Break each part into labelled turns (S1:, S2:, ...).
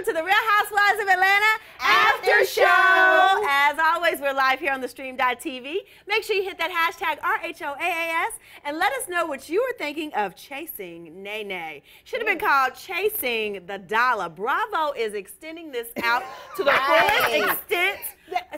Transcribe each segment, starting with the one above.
S1: to the Real Housewives of Atlanta After Show. As always, we're live here on the stream.tv. Make sure you hit that hashtag RHOAAS and let us know what you were thinking of chasing NeNe. Should have been called Chasing the Dollar. Bravo is extending this out to the fullest extent.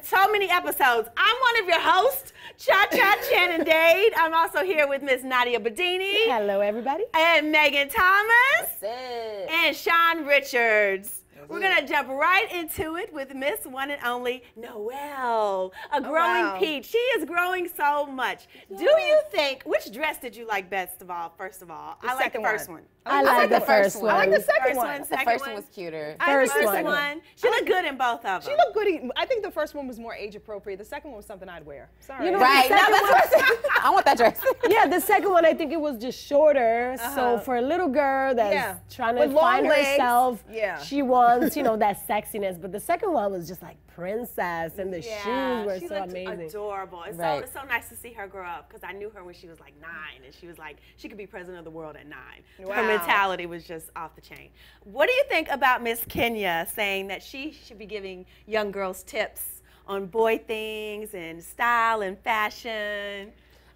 S1: So many episodes. I'm one of your hosts, Channon Dade. I'm also here with Miss Nadia Beddini.
S2: Hello, everybody.
S1: And Megan Thomas. And Shawn Richardz. We're going to jump right into it with Miss One and Only Noelle, a growing peach. She is growing so much. Yes. Do you think, which dress did you like best of all, first of all? I like the first one.
S2: I like the first one.
S3: I like the second one.
S1: The
S3: first one was cuter.
S1: First one. She looked good in both of them.
S3: She looked good. I think the first one was more age appropriate. The second one was something I'd wear. Sorry.
S2: You know,
S3: right.
S2: No, that's
S3: what I said. I want that dress.
S2: Yeah, the second one, I think it was just shorter. So for a little girl that's trying to find herself, she wants, you know, that sexiness. But the second one was just like princess, and the shoes were so amazing.
S1: Adorable. It's so nice to see her grow up, because I knew her when she was like 9, and she was like, she could be president of the world at 9. Wow. Her mentality was just off the chain. What do you think about Miss Kenya saying that she should be giving young girls tips on boy things and style and fashion?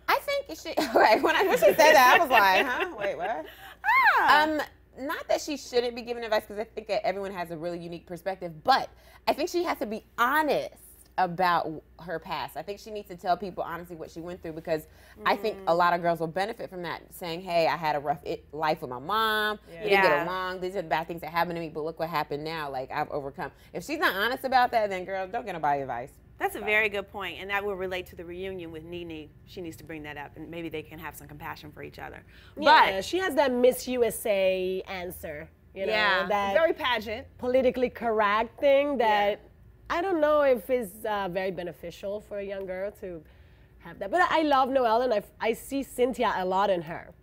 S3: I think it should. Right, when she said that, I was like, huh? Wait, what? Not that she shouldn't be giving advice, because I think that everyone has a really unique perspective, but I think she has to be honest about her past. I think she needs to tell people honestly what she went through, because I think a lot of girls will benefit from that, saying, hey, I had a rough life with my mom, we didn't get along, these are the bad things that happened to me, but look what happened now, like I've overcome. If she's not honest about that, then girl, don't get nobody advice.
S1: That's a very good point, and that will relate to the reunion with NeNe. She needs to bring that up, and maybe they can have some compassion for each other.
S2: Yeah, but she has that Miss USA answer, you know, that
S3: very pageant,
S2: politically correct thing that I don't know if it's very beneficial for a young girl to have that. But I love Noelle, and I see Cynthia a lot in her.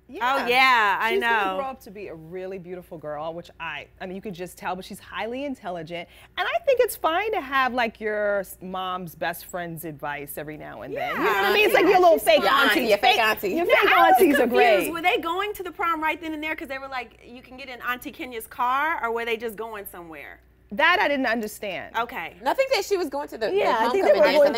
S1: Yeah. Oh yeah, I know.
S3: She's gonna grow up to be a really beautiful girl, which I mean, you could just tell. But she's highly intelligent, and I think it's fine to have like your mom's best friend's advice every now and then. You know what I mean? It's like your little fake auntie. Your fake auntie. Your fake aunties are great.
S1: Were they going to the prom right then and there because they were like, you can get in Auntie Kenya's car, or were they just going somewhere?
S3: That I didn't understand.
S1: Okay.
S4: I think that she was going to the
S2: homecoming
S4: dance. I think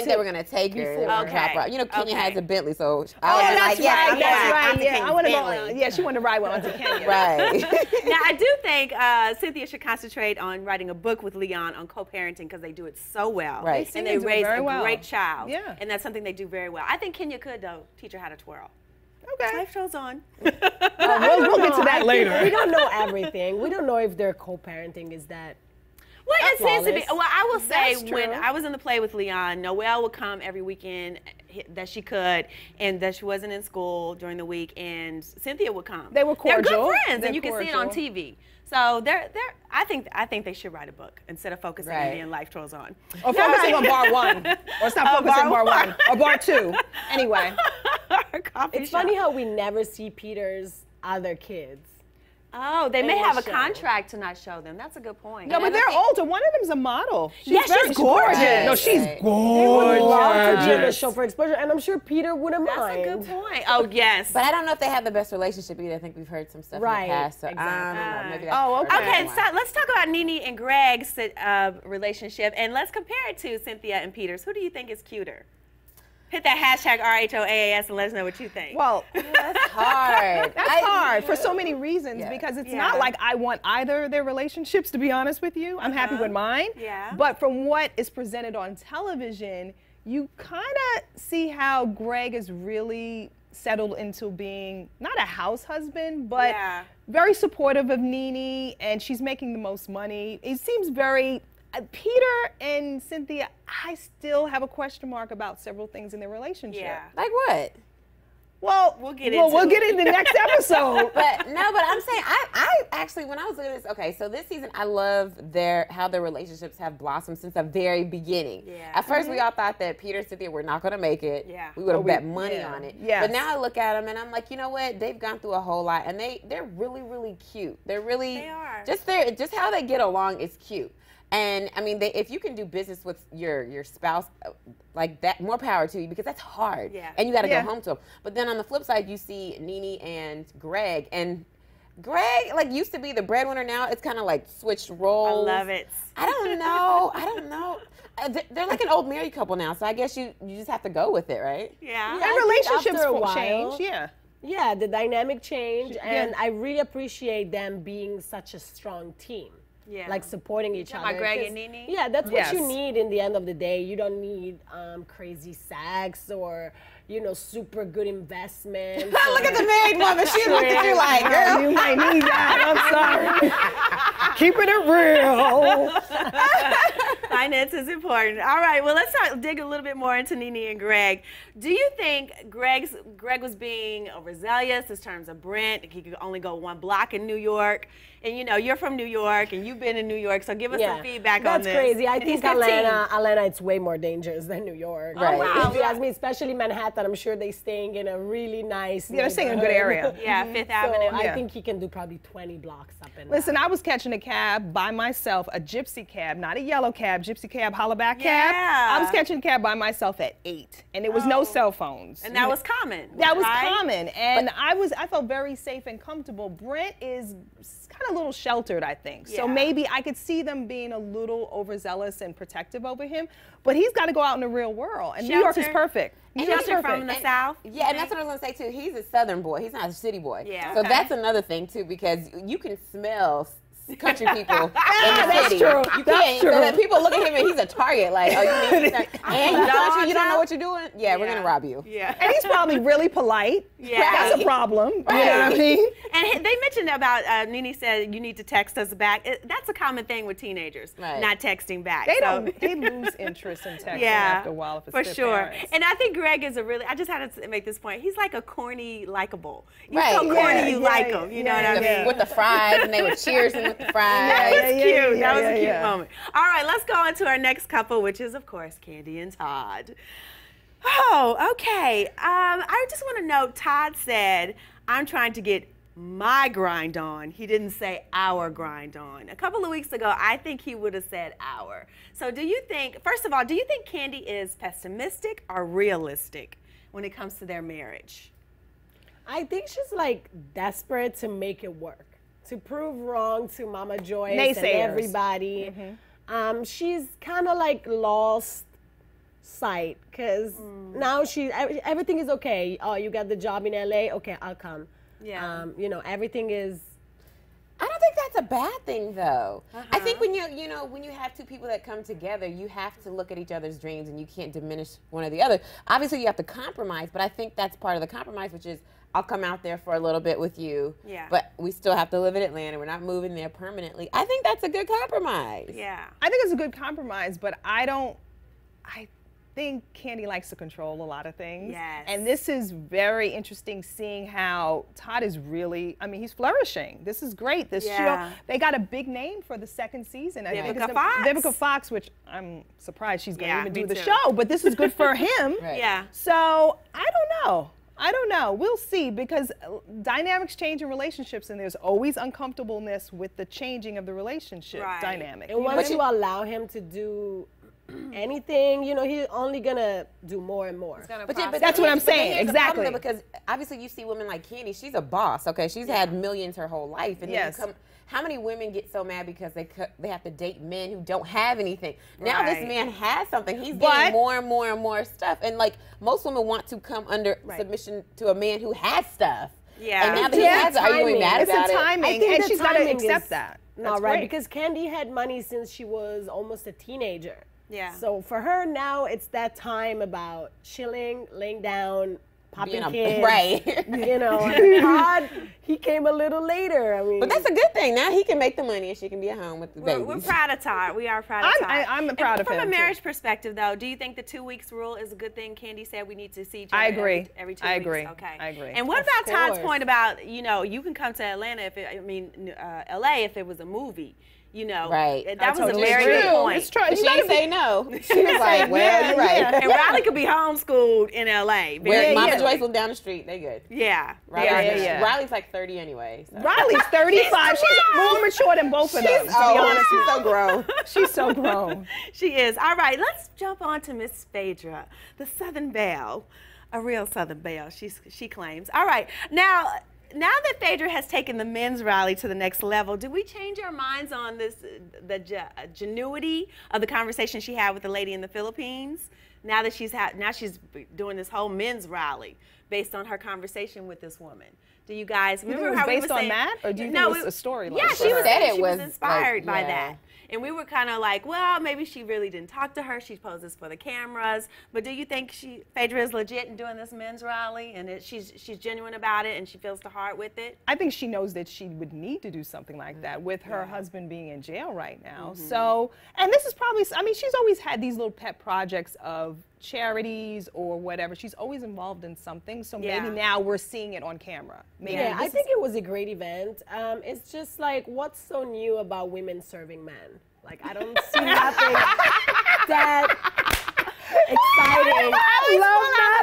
S4: they were going to take her. They were gonna drop her. You know, Kenya has a Bentley, so I was like,
S3: I want to go. Yeah, she wanted to ride with Auntie Kenya.
S1: Right. Now, I do think Cynthia should concentrate on writing a book with Leon on co-parenting, because they do it so well.
S4: Right.
S1: And they raise a great child. Yeah. And that's something they do very well. I think Kenya could, though, teach her how to twirl.
S3: Okay.
S1: Life goes on.
S3: We'll get to that later.
S2: We don't know everything. We don't know if their co-parenting is that.
S1: Well, it seems to be. Well, I will say, when I was in the play with Leon, Noelle would come every weekend that she could, and that she wasn't in school during the week, and Cynthia would come.
S3: They were cordial.
S1: They're good friends, and you can see it on TV. So I think they should write a book instead of focusing on being Life Twirls On.
S3: Or focusing on bar 1, or stop focusing on bar 1, or bar 2. Anyway,
S2: it's funny how we never see Peter's other kids.
S1: Oh, they may have a contract to not show them. That's a good point.
S3: No, but they're older. One of them's a model.
S1: She's gorgeous.
S3: No, she's gorgeous.
S2: They would love to be in the show for exposure, and I'm sure Peter wouldn't mind.
S1: That's a good point. Oh, yes.
S4: But I don't know if they have the best relationship either. I think we've heard some stuff in the past. So
S1: exactly.
S4: Maybe that's
S1: okay, so let's talk about NeNe and Greg's relationship, and let's compare it to Cynthia and Peter's. Who do you think is cuter? Hit that hashtag RHOAAS and let us know what you think.
S3: Well,
S4: that's hard.
S3: That's hard for so many reasons, because it's not like I want either of their relationships, to be honest with you. I'm happy with mine.
S1: Yeah.
S3: But from what is presented on television, you kind of see how Greg is really settled into being not a house husband, but very supportive of NeNe, and she's making the most money. It seems very... Peter and Cynthia, I still have a question mark about several things in their relationship.
S4: Yeah. Like what?
S3: Well, we'll get into the next episode.
S4: But I'm saying, I actually, when I was looking at this, okay, so this season, I love how their relationships have blossomed since the very beginning. Yeah. At first, we all thought that Peter and Cynthia were not going to make it. Yeah. We would have bet money on it. Yes. But now I look at them and I'm like, you know what? They've gone through a whole lot, and they're really, really cute. They're really, they are. Just how they get along is cute. And I mean, if you can do business with your spouse like that, more power to you, because that's hard. Yeah. And you got to go home to them. But then on the flip side, you see NeNe and Greg, and
S3: Greg, like, used to be the breadwinner. Now it's kind of like switched roles.
S1: I love it.
S3: I don't know. They're like an old married couple now, so I guess you just have to go with it, right?
S1: Yeah.
S2: And
S5: relationships change.
S2: Yeah, the dynamic change, and I really appreciate them being such a strong team.
S1: Yeah.
S2: Like supporting each other.
S1: My Greg and NeNe?
S2: Yeah, that's what you need in the end of the day. You don't need crazy sex or, you know, super good investments.
S3: Look at the married woman. She looked at you like, girl.
S2: You might need that. I'm sorry. Keeping it real.
S1: Finance is important. All right, well, let's dig a little bit more into NeNe and Greg. Do you think Greg was being overzealous in terms of Brent? He could only go one block in New York. And, you know, you're from New York, and you've been in New York, so give us some feedback on this.
S2: That's crazy. I think Atlanta, it's way more dangerous than New York.
S3: Right.
S1: Oh, wow.
S2: If you ask me, especially Manhattan, I'm sure they're staying in a really nice
S5: they're staying in a good area.
S1: Yeah, Fifth Avenue.
S2: I think he can do probably 20 blocks up and
S5: Listen, I was catching a cab by myself, a gypsy cab, not a yellow cab, gypsy cab, hollaback cab. I was catching a cab by myself at 8, and it was no cell phones.
S1: And that was common.
S5: That was common, and I felt very safe and comfortable. Brent is kind of a little sheltered, I think. So maybe I could see them being a little overzealous and protective over him, but he's got to go out in the real world, and New York is perfect.
S1: New York's from the South?
S3: Yeah, and that's what I was going to say, too. He's a Southern boy. He's not a city boy.
S1: Yeah.
S3: So that's another thing, too, because you can smell country people in the
S2: that's
S3: city.
S2: True.
S3: You can't. So that people look at him and he's a target. Like, oh, you need to and you don't know what you're doing? Yeah, we're going to rob you.
S1: Yeah.
S5: And he's probably really polite.
S1: Yeah.
S5: That's a problem. Right. You know what I mean?
S1: And they mentioned about, NeNe said, you need to text us back. That's a common thing with teenagers, not texting back.
S5: They lose interest in texting after a while if it's
S1: for
S5: their
S1: sure.
S5: parents.
S1: And I think Greg is I just had to make this point. He's like a corny, likable. He's
S3: Right.
S1: so corny you like him. You know what I mean?
S3: With the fries, and they were cheersing with the fries.
S1: That was cute. That was a cute moment. All right, let's go on to our next couple, which is, of course, Kandi and Todd. Oh, okay. I just want to note, Todd said, I'm trying to get my grind on. He didn't say our grind on. A couple of weeks ago, I think he would have said our. So do you think, first of all, do you think Kandi is pessimistic or realistic when it comes to their marriage?
S2: I think she's like desperate to make it work, to prove wrong to Mama Joyce and everybody. She's kind of like lost sight because now everything is okay. Oh, you got the job in LA? Okay, I'll come. Yeah. You know, everything is.
S3: I don't think that's a bad thing, though. I think when when you have two people that come together, you have to look at each other's dreams, and you can't diminish one or the other. Obviously, you have to compromise, but I think that's part of the compromise, which is I'll come out there for a little bit with you, but we still have to live in Atlanta. We're not moving there permanently. I think that's a good compromise.
S1: Yeah.
S5: I think it's a good compromise, but I think Kandi likes to control a lot of things.
S1: Yes.
S5: And this is very interesting seeing how Todd is really, he's flourishing. This is great. This show, they got a big name for the second season. Vivica Fox, which I'm surprised she's going to even do the show, but this is good for him.
S3: Right.
S1: Yeah.
S5: So I don't know. We'll see, because dynamics change in relationships, and there's always uncomfortableness with the changing of the relationship dynamic.
S2: And once you allow him to do anything, he's only gonna do more and more.
S3: But
S5: that's what I'm saying. Exactly.
S3: Though, because obviously you see women like Kandi. She's a boss. Okay, she's had millions her whole life, and then how many women get so mad because they have to date men who don't have anything? Now this man has something. He's getting more and more and more stuff, and like most women want to come under submission to a man who has stuff. Yeah. And now that he has it, are you really mad about it?
S5: It's the timing, and she's got to accept that.
S2: No, right? Because Kandi had money since she was almost a teenager.
S1: Yeah.
S2: So for her now, it's that time about chilling, laying down, popping kids.
S3: Right.
S2: Todd, he came a little later.
S3: But that's a good thing. Now he can make the money and she can be at home with the babies.
S1: We're proud of Todd. We are proud of Todd.
S5: I'm proud of him.
S1: From a marriage perspective, though, do you think the 2 weeks rule is a good thing? Kandi said we need to see each other every 2 weeks.
S5: I agree.
S1: Okay.
S5: I agree.
S1: And what about Todd's point about, you can come to Atlanta LA if it was a movie.
S3: Right.
S1: That was a very good point.
S3: It's true. She didn't say no. She was like, well, you're right.
S1: And Riley could be homeschooled in LA.
S3: Where Mama Joyce was down the street. They good.
S1: Yeah.
S3: Riley's like 30 anyway. So.
S5: Riley's 35. She's more mature than both of them, to be honest.
S3: She's so grown.
S5: She's so grown.
S1: She is. All right, let's jump on to Miss Phaedra, the Southern Belle. A real Southern Belle, she claims. All right. Now, now that Phaedra has taken the men's rally to the next level, do we change our minds on this, the genuity of the conversation she had with the lady in the Philippines? Now that she's doing this whole men's rally based on her conversation with this woman. Do you guys remember how we were saying?
S5: Based on that, or do you think it was a storyline?
S1: Yeah, she was inspired by that. And we were kind of like, well, maybe she really didn't talk to her. She poses for the cameras. But do you think Phaedra is legit in doing this men's rally, and she's genuine about it, and she feels the heart with it?
S5: I think she knows that she would need to do something like that with her husband being in jail right now. So, and this is probably, I mean, she's always had these little pet projects of charities or whatever. She's always involved in something. So maybe now we're seeing it on camera. Maybe
S2: I think it was a great event. It's just like, what's so new about women serving men? Like, I don't see nothing that exciting.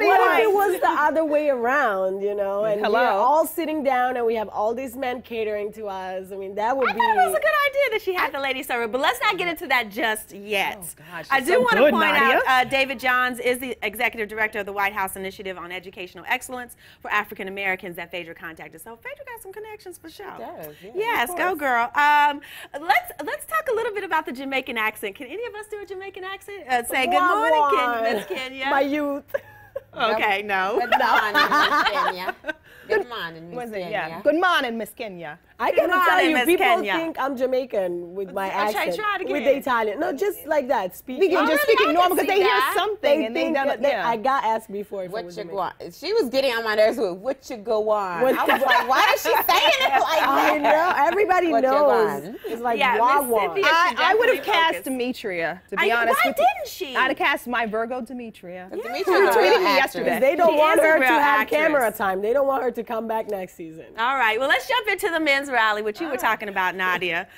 S2: What if it was the other way around, you know? And we're all sitting down and we have all these men catering to us. I mean, that would be...
S1: I thought it was a good idea that she had the lady server, but let's not get into that just yet.
S5: Oh, gosh,
S1: I do want to point out David Johns is the executive director of the White House Initiative on Educational Excellence for African Americans that Phaedra contacted. So Phaedra got some connections for sure.
S3: She does,
S1: yes, go girl. Let's talk a little bit about the Jamaican accent. Can any of us do a Jamaican accent? Say good morning, Miss Kenya.
S2: My youth.
S1: Okay, no.
S3: Good morning, Miss Kenya. Good morning, Miss Kenya.
S5: Good morning, Miss Kenya.
S2: I gotta tell you, people think I'm Jamaican with my accent, with the Italian. No, just like that, speaking
S5: normal because they hear something and
S2: I got asked before.
S3: What you go on? She was getting on my nerves with "What you go on." I was like, why is she saying it like that?
S2: I know, everybody knows. It's like wah-wah.
S5: I would have cast Demetria, to be honest.
S1: Why didn't she?
S5: I'd have cast my Virgo Demetria.
S3: Demetria tweeted me
S2: yesterday. They don't want her to have camera time. They don't want her to come back next season.
S1: All right, well, let's jump into the men's rally, which you were talking about, Nadia.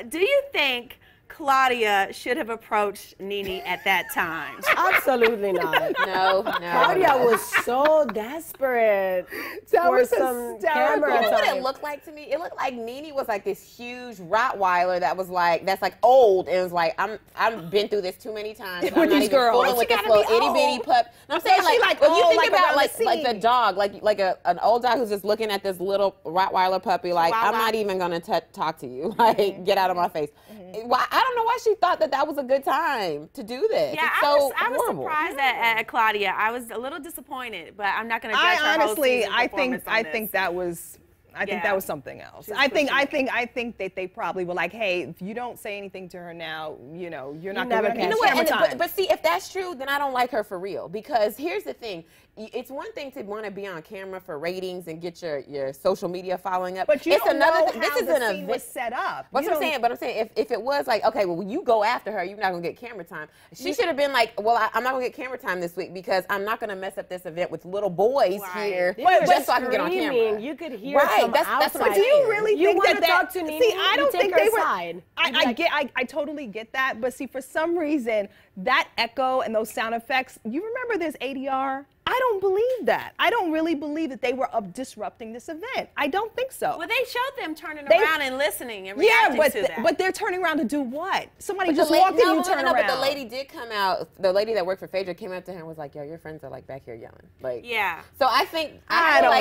S1: Do you think Claudia should have approached NeNe at that time?
S2: Absolutely not.
S3: No.
S2: Claudia was so desperate for some camera time.
S3: You know what it looked like to me? It looked like NeNe was like this huge Rottweiler that's like old and was like, I've been through this too many times.
S5: With these girls.
S3: With this little itty bitty pup. No, I'm saying like when you think about like the dog, like an old dog who's just looking at this little Rottweiler puppy, like I'm not even gonna talk to you. Like get out of my face. I don't know why she thought that was a good time to do this.
S1: Yeah, I was surprised at Claudia. I was a little disappointed, but I'm not going to judge her
S5: honestly,
S1: I think
S5: that was. I think that was something else. I think that they probably were like, hey, if you don't say anything to her now, you know, you're not going to get camera time.
S3: But see, if that's true, then I don't like her for real. Because here's the thing. It's one thing to want to be on camera for ratings and get your social media following up.
S5: But
S3: it's
S5: don't
S3: another
S5: know
S3: thing.
S5: This is an event was set up.
S3: But I'm saying if it was like, okay, well, when you go after her, you're not going to get camera time. She should have been like, well, I'm not going to get camera time this week because I'm not going to mess up this event with little boys here just so I can get on camera.
S2: You could hear from outside.
S5: But do you really think that
S2: talk to NeNe?
S5: See, I don't think they were.
S2: Side.
S5: I totally get that. But see, for some reason, that echo and those sound effects, you remember there's ADR? I don't believe that. I don't really believe that they were disrupting this event. I don't think so.
S1: Well, they showed them turning around and listening and reacting to that.
S5: But they're turning around to do what? Somebody just walked in and turned around.
S3: But the lady did come out. The lady that worked for Phaedra came up to her and was like, "Yo, your friends are like back here yelling." Like,
S1: yeah.
S3: So I think
S5: I don't know.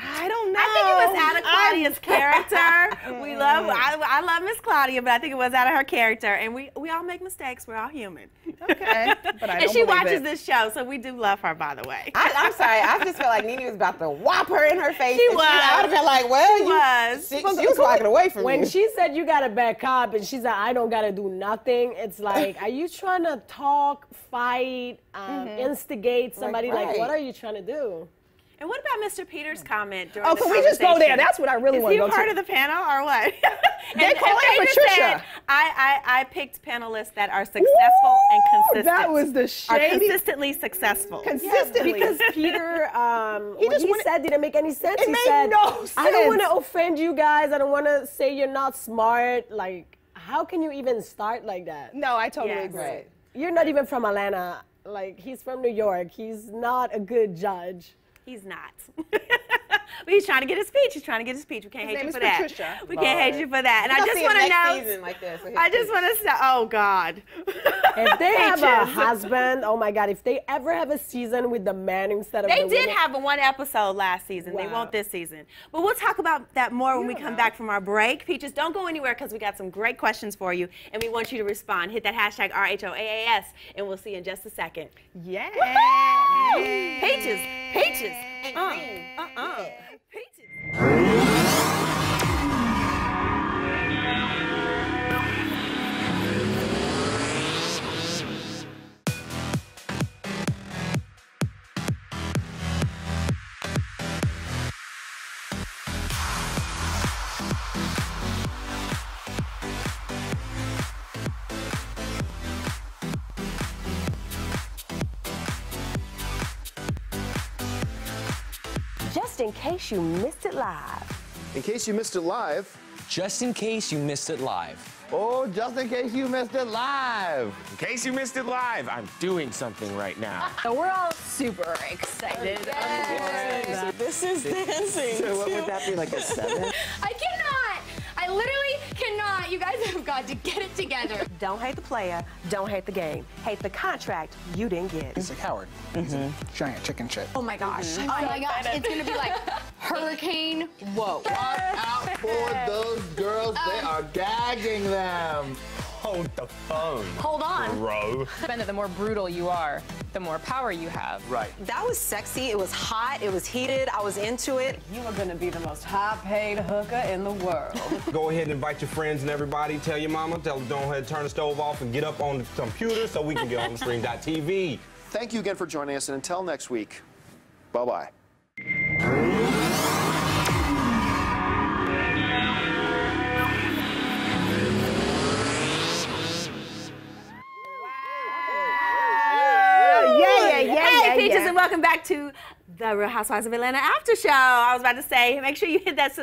S1: I don't know. I think it was out of Claudia's character. I love Miss Claudia, but I think it was out of her character. And we all make mistakes. We're all human.
S5: Okay. But
S1: and she watches this show, so we do love her, by the way.
S3: I'm sorry. I just feel like NeNe was about to whop her in her face.
S1: She was.
S3: I would have been like, well, she was walking away from
S2: when she said you got to back up and she's like, I don't got to do nothing, it's like, are you trying to talk, fight, instigate somebody? Like, what are you trying to do?
S1: And what about Mr. Peters' comment during the
S5: can we just go there? That's what I really want to go to.
S1: Is he part of the panel or what?
S5: They call him Patricia.
S1: Said, I picked panelists that are successful and consistent.
S5: That was the shady.
S1: Are consistently successful.
S2: Consistently. Because Peter, what he said didn't make any sense.
S5: It made no sense.
S2: I don't want to offend you guys. I don't want to say you're not smart. Like, how can you even start like that?
S5: No, I totally agree.
S3: Right.
S2: You're not even from Atlanta. Like, he's from New York. He's not a good judge.
S1: He's not. But he's trying to get his speech. He's trying to get his speech. We can't hate you for that. We can't hate you for that. And I just want to know.
S4: Like this,
S1: I just want to say, oh God.
S2: If they have a husband, oh my God, if they ever have a season with the man instead of the women.
S1: They did have one episode last season. Wow. They won't this season. But we'll talk about that more when we come back from our break. Peaches, don't go anywhere because we got some great questions for you and we want you to respond. Hit that hashtag RHOAAS and we'll see you in just a second.
S5: Yeah.
S1: Peaches. Peaches. Peaches.
S6: Just in case you missed it live.
S7: In case you missed it live.
S8: Just in case you missed it live.
S7: Oh, just in case you missed it live.
S9: In case you missed it live, I'm doing something right now.
S6: So we're all super excited.
S10: So this is dancing.
S7: So what would that be, like a 7?
S11: I cannot. I literally cannot. You guys have got to get it together.
S6: Don't hate the player. Don't hate the game. Hate the contract you didn't get.
S12: He's a coward. He's a giant chicken shit.
S11: Oh my gosh. Oh my gosh. It's going to be like hurricane. Whoa.
S7: Watch out for those girls. They are gagging them.
S9: Hold the phone.
S11: Hold on.
S9: Bro.
S13: The more brutal you are, the more power you have.
S7: Right.
S14: That was sexy. It was hot. It was heated. I was into it.
S15: You are going to be the most high-paid hooker in the world.
S16: Go ahead and invite your friends and everybody. Tell your mama. Tell them don't ahead, turn the stove off and get up on the computer so we can get on the stream.tv.
S7: Thank you again for joining us, and until next week, bye-bye.
S1: Hey, Peaches, and welcome back to the Real Housewives of Atlanta After Show. I was about to say, make sure you hit that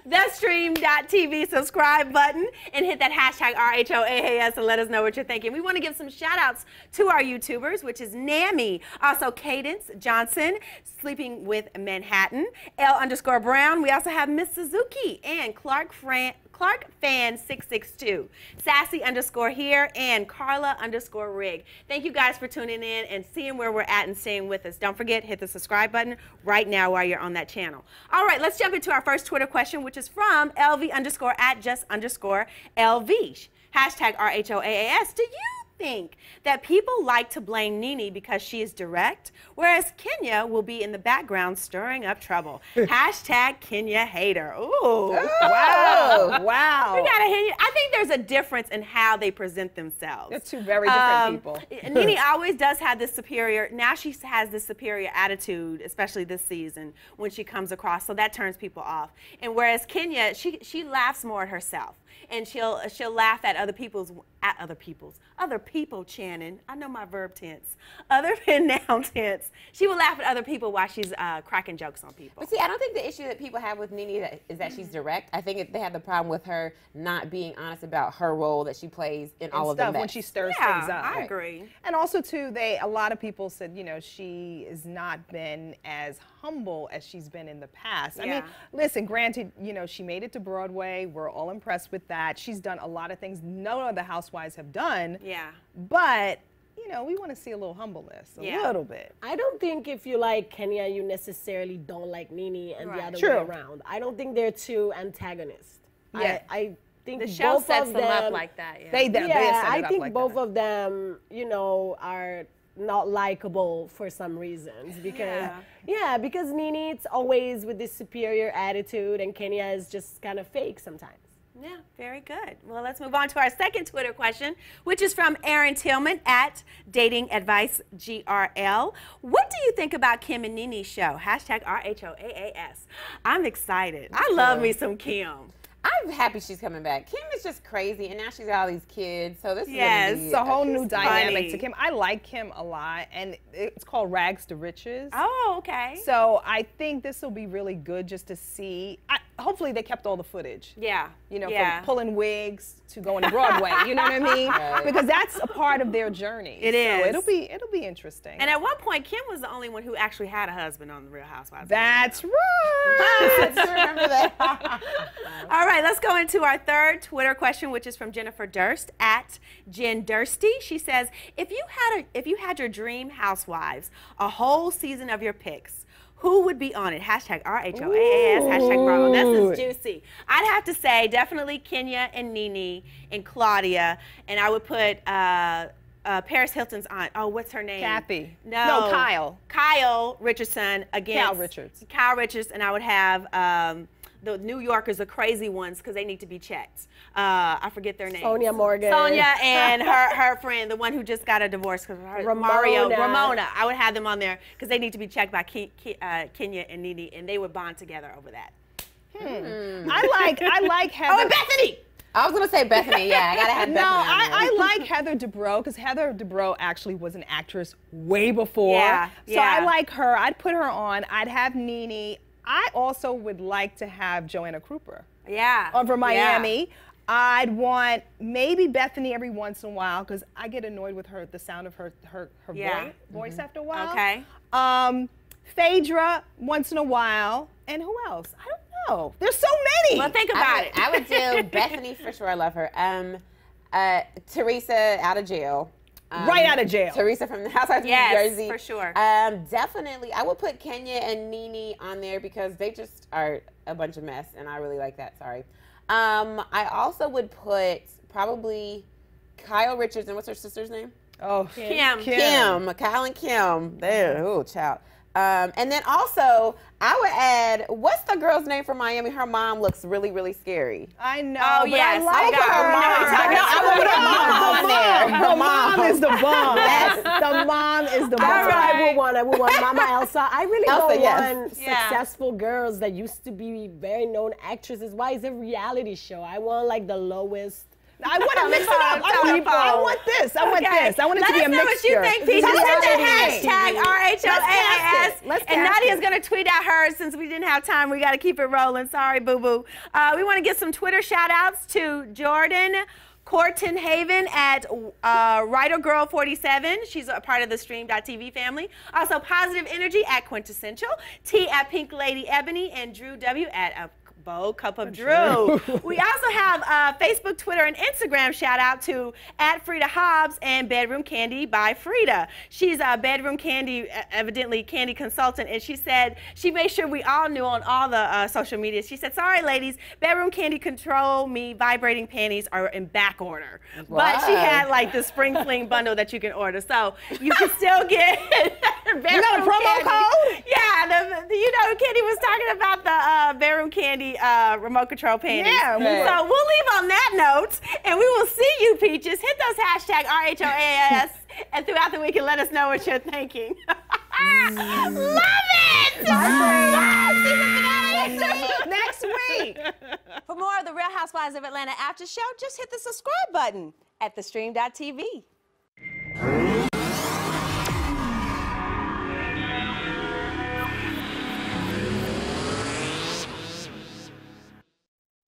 S1: thestream.tv subscribe button and hit that hashtag RHOAAS and let us know what you're thinking. We want to give some shout outs to our YouTubers, which is NeNe, also Cadence Johnson, Sleeping with Manhattan, L_Brown. We also have Miss Suzuki and Clark Fan 662, Sassy_here, and Carla_Rig. Thank you guys for tuning in and seeing where we're at and staying with us. Don't forget, hit the subscribe button right now while you're on that channel. All right, let's jump into our first Twitter question, which is from LV_@just_LV. Hashtag RHOAAS. Do you think that people like to blame NeNe because she is direct, whereas Kenya will be in the background stirring up trouble? Hashtag Kenya hater. Ooh.
S5: Wow. Wow.
S1: We gotta hit you. I think there's a difference in how they present themselves.
S5: They're two very different people.
S1: NeNe always does have this superior, now she has this superior attitude, especially this season, when she comes across, so that turns people off. And whereas Kenya, she laughs more at herself. And she'll laugh at other people, Channon. I know my verb tense. Other noun tense. She will laugh at other people while she's cracking jokes on people.
S4: But see, I don't think the issue that people have with NeNe is that she's direct. I think they have the problem with her not being honest about her role that she plays in all of the mess.
S5: When she stirs things up.
S1: I agree.
S5: And also, too, a lot of people said, you know, she has not been as humble as she's been in the past. I mean, listen, granted, you know, she made it to Broadway. We're all impressed with that. She's done a lot of things none of the housewives have done.
S1: Yeah.
S5: But, you know, we want to see a little humbleness, a little bit.
S2: I don't think if you like Kenya, you necessarily don't like NeNe and the other way around. I don't think they're two antagonists.
S5: Yeah.
S2: I think
S1: the show
S2: both
S1: sets
S2: of
S1: them
S2: them
S1: up like that.
S2: I think both of them, you know, are not likable for some reasons because because NeNe, it's always with this superior attitude, and Kenya is just kind of fake sometimes.
S1: Yeah, very good. Well, let's move on to our second Twitter question, which is from Aaron Tillman at Dating Advice GRL. What do you think about Kim and NeNe's show? Hashtag RHOAAS. I'm excited. I love me some Kim.
S4: I'm happy she's coming back. Kim is just crazy, and now she's got all these kids, so this is
S5: it's a whole new dynamic to Kim. I like Kim a lot, and it's called Rags to Riches.
S1: Oh, okay.
S5: So I think this will be really good just to see. hopefully they kept all the footage.
S1: Yeah.
S5: You know, from pulling wigs to going to Broadway. You know what I mean? Right. Because that's a part of their journey.
S1: It is.
S5: It'll be interesting.
S1: And at one point, Kim was the only one who actually had a husband on the Real Housewives.
S5: That's right.
S3: I remember that.
S1: All right, let's go into our third Twitter question, which is from Jennifer Durst at Jen Dursty. She says, if you had your dream housewives, a whole season of your picks, who would be on it? Hashtag RHOAAS, hashtag Bravo. This is juicy. I'd have to say definitely Kenya and NeNe and Claudia, and I would put Paris Hilton's aunt. Oh, what's her name?
S5: Kathy.
S1: No,
S5: Kyle.
S1: Kyle Richardson against
S5: Kyle Richardz.
S1: Kyle Richardz, and I would have the New Yorkers, the crazy ones, because they need to be checked. I forget their names.
S2: Sonia Morgan.
S1: Sonia and her friend, the one who just got a divorce, Ramona. I would have them on there because they need to be checked by Kenya and NeNe, and they would bond together over that.
S5: I like Heather.
S1: Oh, and Bethany.
S3: I was gonna say Bethany. Yeah, I gotta have Bethany.
S5: No, I like Heather Dubrow because Heather Dubrow actually was an actress way before.
S1: Yeah.
S5: So I like her. I'd put her on. I'd have NeNe. I also would like to have Joanna Krupa.
S1: Yeah.
S5: Over Miami. Yeah. I'd want maybe Bethany every once in a while because I get annoyed with the sound of her voice after a while.
S1: Okay.
S5: Phaedra once in a while. And who else? I don't know. There's so many.
S1: Well, think about it.
S3: I would do Bethany for sure. I love her. Teresa out of jail.
S5: Right out of jail.
S3: Teresa from the Housewives of New Jersey.
S1: For sure.
S3: Definitely. I would put Kenya and NeNe on there because they just are a bunch of mess, and I really like that. Sorry. I also would put probably Kyle Richardz, and what's her sister's name?
S5: Oh,
S1: Kim.
S3: Kyle and Kim. There. Oh, child. And then also, I would add, what's the girl's name from Miami? Her mom looks really, really scary.
S5: I know.
S1: Oh, yes.
S3: I would put her mom on there.
S5: The mom is the bomb. The mom is the bomb.
S2: That's what I would want. I would want Mama Elsa. I really don't want successful girls that used to be very known actresses. Why is it a reality show? I want like the lowest.
S5: I want to mix it up. I want this. I want this. I want it to be a mixture.
S1: Let us know what you think, Peaches. Hit the hashtag RHOAAS. And Nadia's going to tweet out hers since we didn't have time. We got to keep it rolling. Sorry, boo-boo. We want to give some Twitter shout-outs to Jordan Cortenhaven at WriterGirl47. She's a part of the Stream.TV family. Also, Positive Energy at Quintessential. T at Pink Lady Ebony. And Drew W at a Bold Cup of Drew. We also have Facebook, Twitter, and Instagram shout out to at Frida Hobbs and Bedroom Candy by Frida. She's a Bedroom Candy, evidently candy consultant, and she said she made sure we all knew on all the social media. She said, sorry ladies, Bedroom Candy Control Me vibrating panties are in back order. Wow. But she had like the Spring Fling bundle that you can order. So you can still get
S5: You got a promo code?
S1: Yeah, Kenny was talking about the Bedroom Candy remote control panties.
S5: Yeah.
S1: So we'll leave on that note, and we will see you, Peaches. Hit those hashtag RHOAAS and throughout the week and let us know what you're thinking. Love it!
S6: Next week. For more of the Real Housewives of Atlanta after show, just hit the subscribe button at thestream.tv.